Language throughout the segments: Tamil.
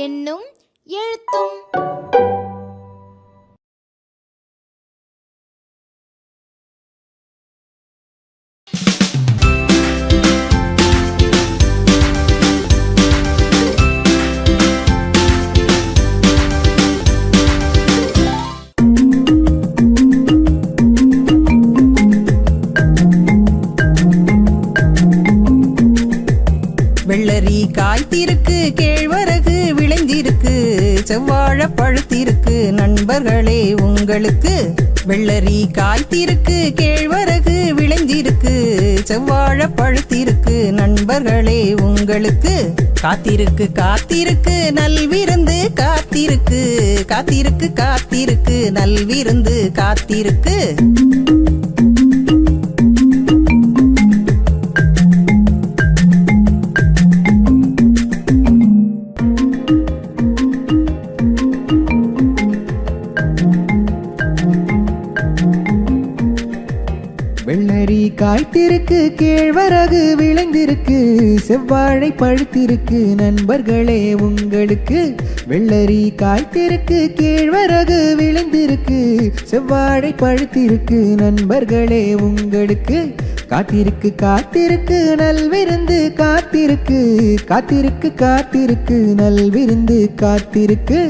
என்னும் எழுத்தும். வெள்ளரி காய்த்திருக்கு, கேழ்வரகு விளைந்திருக்கு, செவ்வாழ பழுத்திருக்கு நண்பர்களே உங்களுக்கு. வெள்ளரி காய்த்திருக்கு, கேழ்வரகு விளைந்திருக்கு, செவ்வாழ பழுத்திருக்கு நண்பர்களே உங்களுக்கு. காத்திருக்கு காத்திருக்கு நல்விருந்து காத்திருக்கு, காத்திருக்கு காத்திருக்கு நல்விருந்து காத்திருக்கு. வெள்ளரி காய்த்திருக்கு, கேழ்வரகு விளைந்திருக்கு, செவ்வாழை பழுத்திருக்கு நண்பர்களே உங்களுக்கு. வெள்ளரி காய்த்திருக்கு, கேழ்வரகு விளைந்திருக்கு, செவ்வாழை பழுத்திருக்கு நண்பர்களே உங்களுக்கு. காத்திருக்கு காத்திருக்கு நல்விருந்து காத்திருக்கு, காத்திருக்கு காத்திருக்கு நல்விருந்து காத்திருக்கு.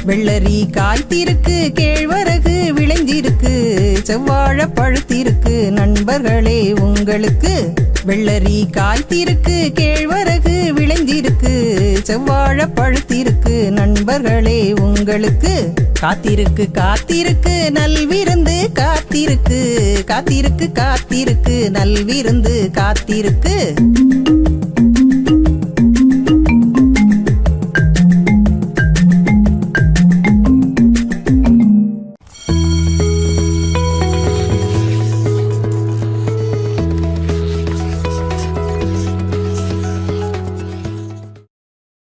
வெள்ளரி காய்த்திருக்கு, கேழ்வரகு விளைந்திருக்கு, செவ்வாழ பழுத்திருக்கு நண்பர்களே உங்களுக்கு. வெள்ளரி காய்த்திருக்கு, கேழ்வரகு விளைந்திருக்கு, செவ்வாழ பழுத்திருக்கு நண்பர்களே உங்களுக்கு. காத்திருக்கு காத்திருக்கு நல்விருந்து காத்திருக்கு, காத்திருக்கு காத்திருக்கு நல்விருந்து காத்திருக்கு.